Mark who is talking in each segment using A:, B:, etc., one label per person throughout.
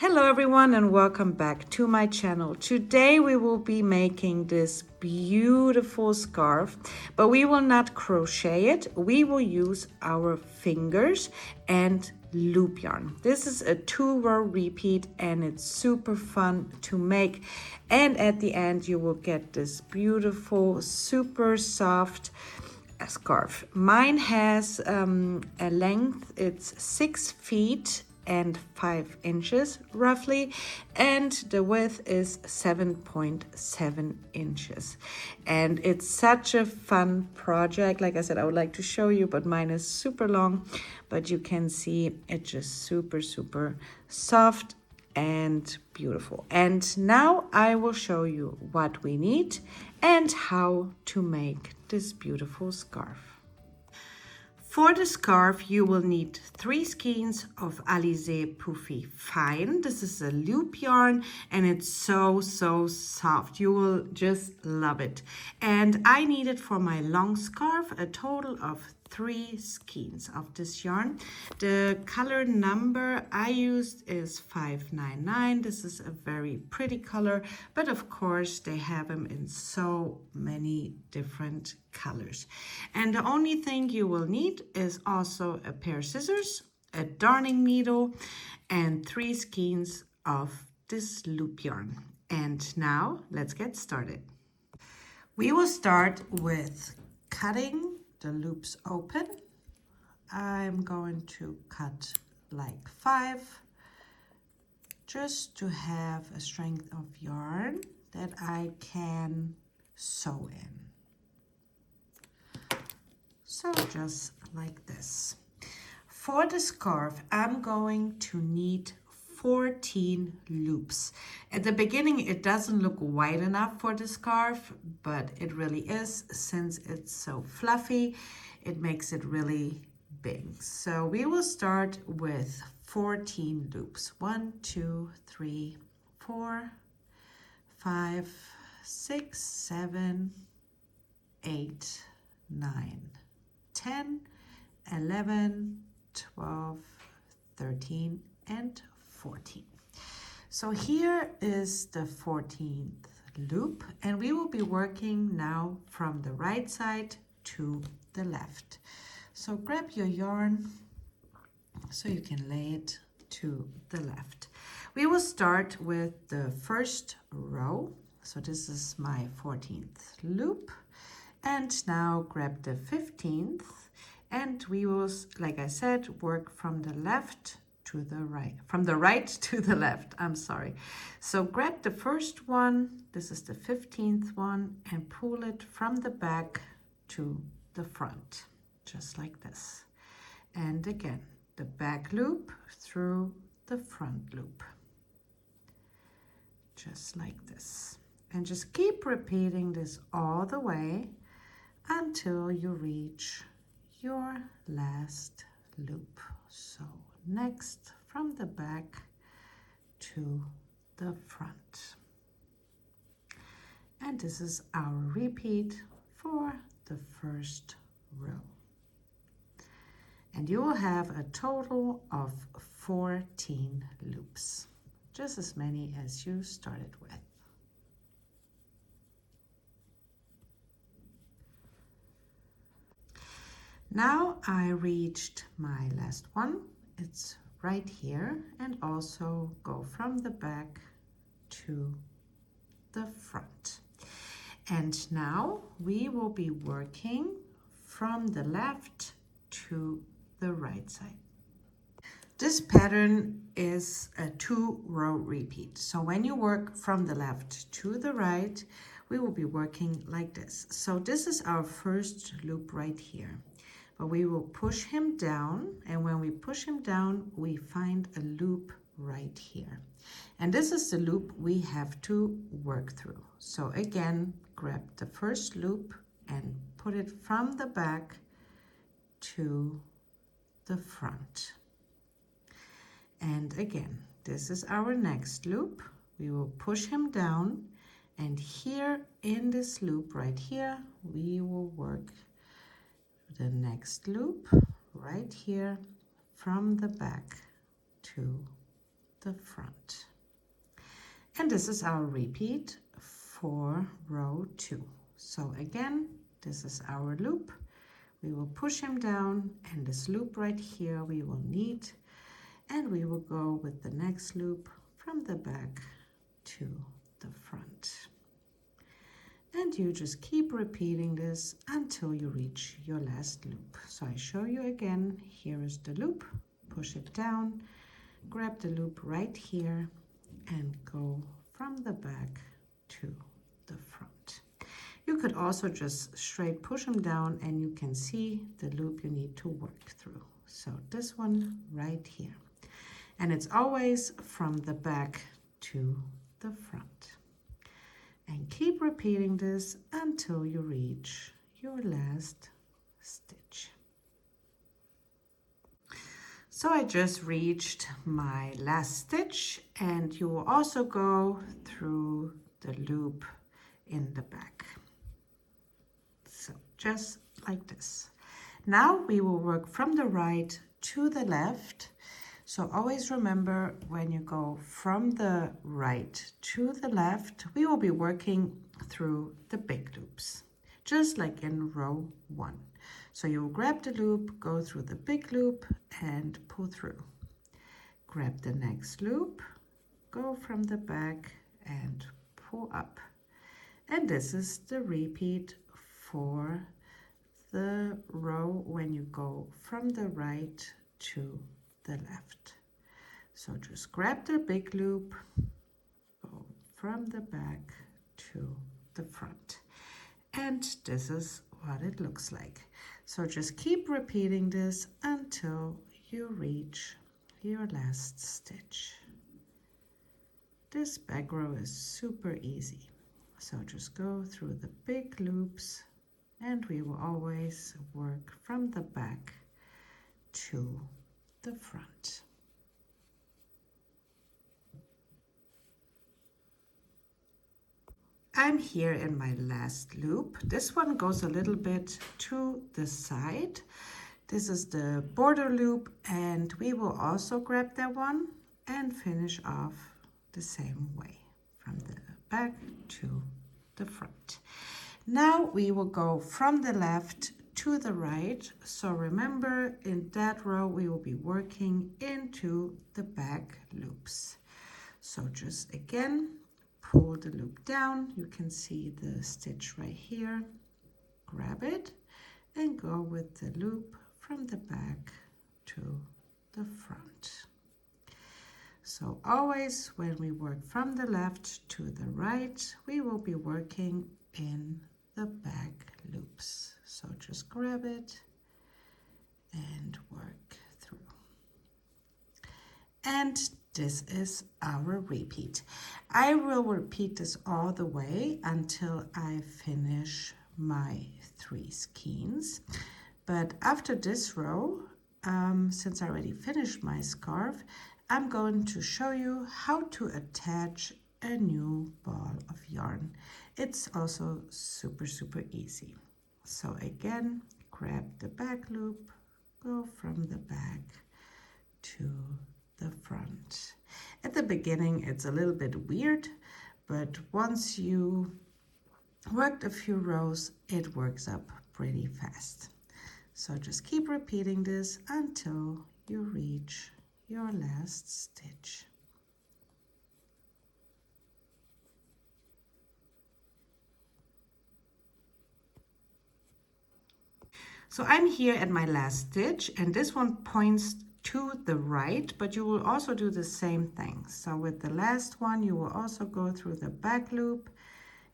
A: Hello everyone and welcome back to my channel. Today we will be making this beautiful scarf, but we will not crochet it. We will use our fingers and loop yarn. This is a 2-row repeat and it's super fun to make. And at the end you will get this beautiful, super soft scarf. Mine has a length, it's 6 feet and 5 inches roughly, and the width is 7.7 inches. And it's such a fun project. Like I said, I would like to show you, but mine is super long, but you can see it's just super soft and beautiful. And now I will show you what we need and how to make this beautiful scarf. For the scarf, you will need 3 skeins of Alize Puffy Fine. This is a loop yarn and it's so soft. You will just love it. And I needed for my long scarf a total of 3 skeins of this yarn. The color number I used is 599. This is a very pretty color, but of course they have them in so many different colors. And the only thing you will need is also a pair of scissors, a darning needle, and 3 skeins of this loop yarn. And now let's get started. We will start with cutting the loops open. I'm going to cut like 5 just to have a strength of yarn that I can sew in. So just like this. For the scarf, I'm going to need 14 loops. At the beginning, it doesn't look wide enough for the scarf, but it really is. Since it's so fluffy, it makes it really big. So we will start with 14 loops. 1, 2, 3, 4, 5, 6, 7, 8, 9, 10, 11, 12, 13, and 14. So here is the 14th loop, and we will be working now from the right side to the left. So grab your yarn so you can lay it to the left. We will start with the first row. So this is my 14th loop. And now grab the 15th, and we will, like I said, work from the left to the right, from the right to the left, I'm sorry. So grab the first one, this is the 15th one, and pull it from the back to the front, just like this. And again, the back loop through the front loop, just like this. And just keep repeating this all the way until you reach your last loop. So next, from the back to the front. And this is our repeat for the first row. And you will have a total of 14 loops, just as many as you started with. Now I reached my last one. It's right here, and also go from the back to the front. And now we will be working from the left to the right side. This pattern is a 2-row repeat. So when you work from the left to the right, we will be working like this. So this is our first loop right here. But we will push him down, and when we push him down, we find a loop right here. And this is the loop we have to work through. So again, grab the first loop and put it from the back to the front. And again, this is our next loop. We will push him down, and here in this loop right here, we will work the next loop right here from the back to the front. And this is our repeat for row 2. So again, this is our loop. We will push him down, and this loop right here we will knit, and we will go with the next loop from the back to the front. And you just keep repeating this until you reach your last loop. So I show you again, here is the loop, push it down, grab the loop right here, and go from the back to the front. You could also just straight push them down, and you can see the loop you need to work through. So this one right here. And it's always from the back to the front. And keep repeating this until you reach your last stitch. So I just reached my last stitch, and you will also go through the loop in the back. So just like this. Now we will work from the right to the left. So always remember, when you go from the right to the left, we will be working through the big loops, just like in row 1. So you will grab the loop, go through the big loop, and pull through. Grab the next loop, go from the back, and pull up. And this is the repeat for the row when you go from the right to the left. So just grab the big loop, go from the back to the front. And this is what it looks like. So just keep repeating this until you reach your last stitch. This back row is super easy. So just go through the big loops, and we will always work from the back to the front. I'm here in my last loop. This one goes a little bit to the side. This is the border loop, and we will also grab that one and finish off the same way from the back to the front. Now we will go from the left to the right. So remember, in that row we will be working into the back loops. So just again, pull the loop down. You can see the stitch right here. Grab it and go with the loop from the back to the front. So always when we work from the left to the right, we will be working in the back loops. So just grab it and work through. And this is our repeat. I will repeat this all the way until I finish my 3 skeins. But after this row, since I already finished my scarf, I'm going to show you how to attach a new ball of yarn. It's also super easy. So again, grab the back loop, go from the back to the front. At the beginning it's a little bit weird, but once you worked a few rows, it works up pretty fast. So just keep repeating this until you reach your last stitch. So I'm here at my last stitch, and this one points to the right, but you will also do the same thing. So with the last one, you will also go through the back loop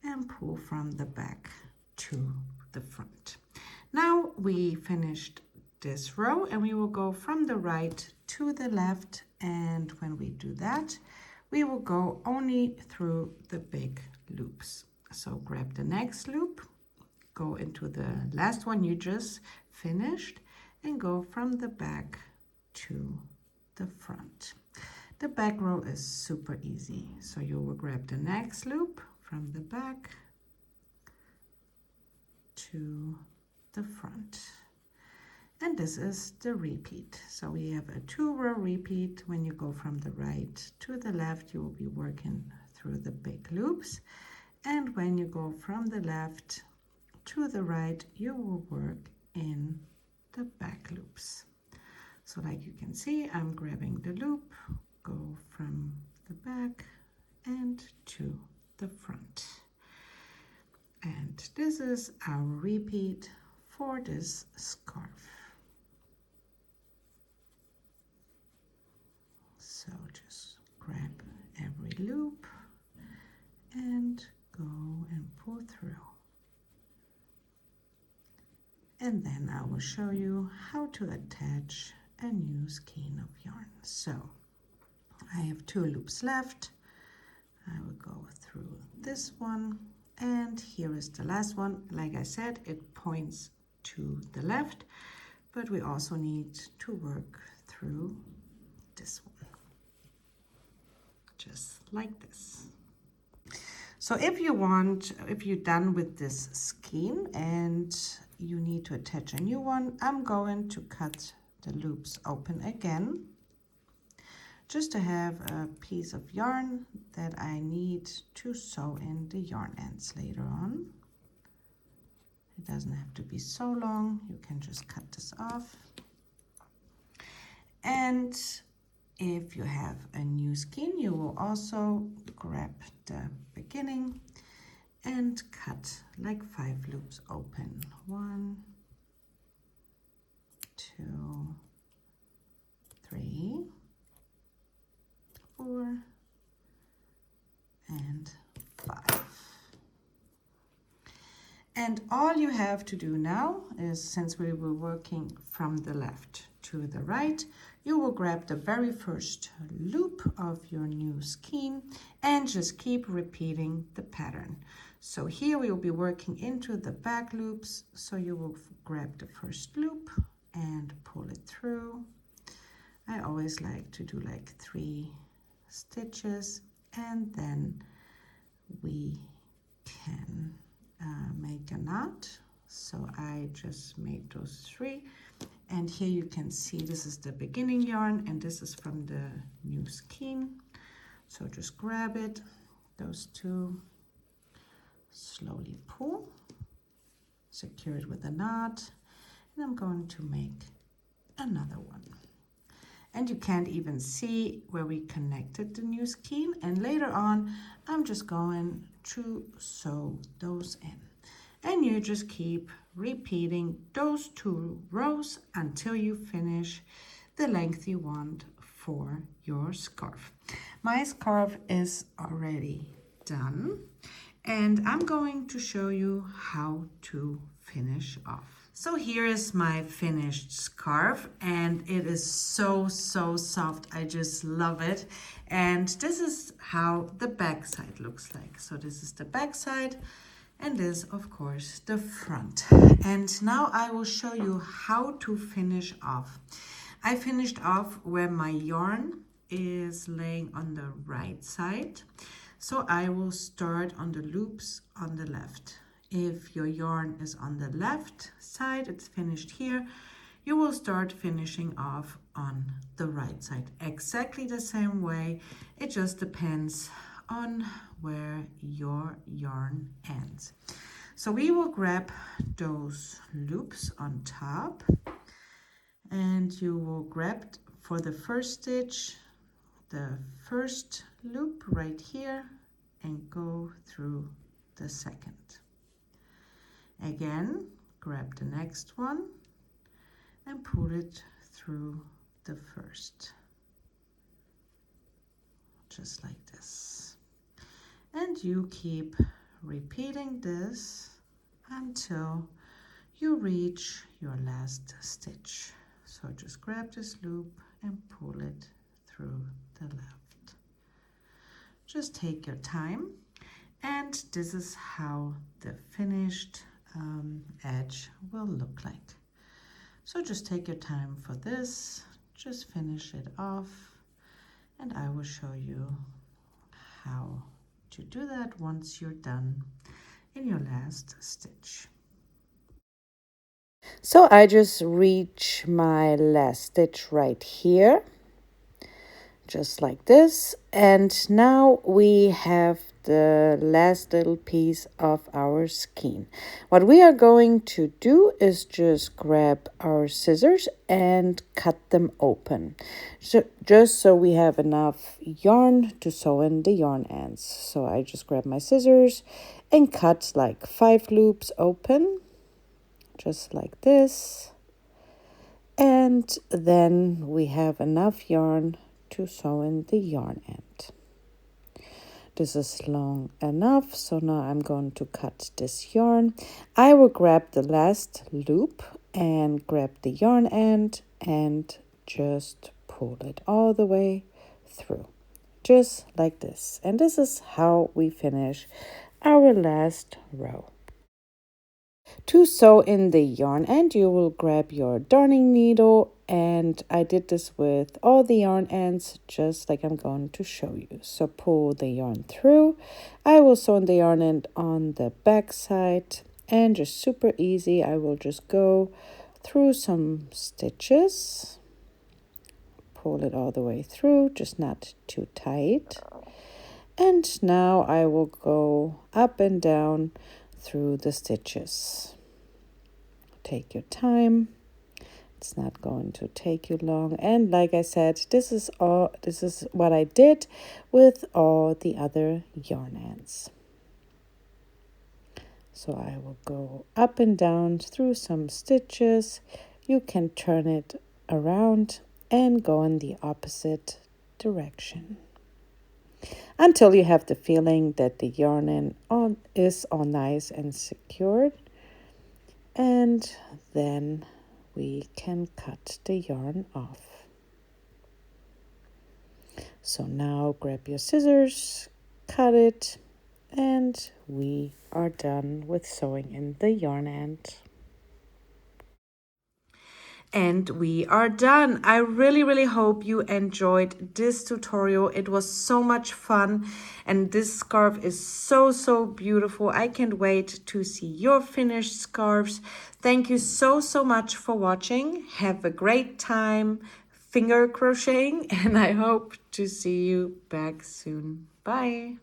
A: and pull from the back to the front. Now we finished this row, and we will go from the right to the left, and when we do that, we will go only through the big loops. So grab the next loop, go into the last one you just finished, and go from the back to the front. The back row is super easy. So you will grab the next loop from the back to the front. And this is the repeat. So we have a 2-row repeat. When you go from the right to the left, you will be working through the big loops. And when you go from the left to the right, you will work in the back loops. So like you can see, I'm grabbing the loop, go from the back and to the front. And this is our repeat for this scarf. So just grab every loop and go and pull through. And then I will show you how to attach a new skein of yarn. So I have 2 loops left. I will go through this one, and here is the last one. Like I said, it points to the left, but we also need to work through this one, just like this. So if you're done with this skein and you need to attach a new one, I'm going to cut the loops open again, just to have a piece of yarn that I need to sew in the yarn ends later on. It doesn't have to be so long. You can just cut this off. And if you have a new skein, you will also grab the beginning and cut like 5 loops open. 1, 2, 3, 4, and 5. And all you have to do now is, since we were working from the left to the right, you will grab the very first loop of your new skein and just keep repeating the pattern. So here we will be working into the back loops, so you will grab the first loop and pull it through. I always like to do like 3 stitches, and then we can make a knot. So I just made those 3, and here you can see this is the beginning yarn and this is from the new skein. So just grab it, those 2, slowly pull, secure it with a knot, and I'm going to make another one. And you can't even see where we connected the new skein, and later on I'm just going to sew those in. And you just keep repeating those 2 rows until you finish the length you want for your scarf. My scarf is already done, and I'm going to show you how to finish off. So here is my finished scarf, and it is so soft. I just love it. And this is how the back side looks like. So this is the back side, and this, of course, the front. And now I will show you how to finish off. I finished off where my yarn is laying on the right side. So I will start on the loops on the left. If your yarn is on the left side, it's finished here, you will start finishing off on the right side. Exactly the same way. It just depends on where your yarn ends. So we will grab those loops on top, and you will grab for the first stitch the first loop right here and go through the second. Again, grab the next one and pull it through the first, just like this. And you keep repeating this until you reach your last stitch. So just grab this loop and pull it through the left. Just take your time, and this is how the finished edge will look like. So just take your time for this, just finish it off, and I will show you how to do that once you're done in your last stitch. So I just reach my last stitch right here, just like this. And now we have the last little piece of our skein. What we are going to do is just grab our scissors and cut them open. So just so we have enough yarn to sew in the yarn ends. So I just grab my scissors and cut like 5 loops open, just like this. And then we have enough yarn to sew in the yarn end. This is long enough, so now I'm going to cut this yarn. I will grab the last loop and grab the yarn end and just pull it all the way through, just like this. And this is how we finish our last row. To sew in the yarn end, you will grab your darning needle, and I did this with all the yarn ends just like I'm going to show you. So pull the yarn through. I will sew in the yarn end on the back side, and just super easy, I will just go through some stitches, pull it all the way through, just not too tight. And now I will go up and down through the stitches. Take your time. It's not going to take you long. And like I said, this is what I did with all the other yarn ends. So I will go up and down through some stitches. You can turn it around and go in the opposite direction until you have the feeling that the yarn end is all nice and secured. And then we can cut the yarn off. So now grab your scissors, cut it, and we are done with sewing in the yarn end. And we are done. I really hope you enjoyed this tutorial. It was so much fun, and this scarf is so beautiful. I can't wait to see your finished scarves. Thank you so much for watching. Have a great time finger crocheting, and I hope to see you back soon. Bye.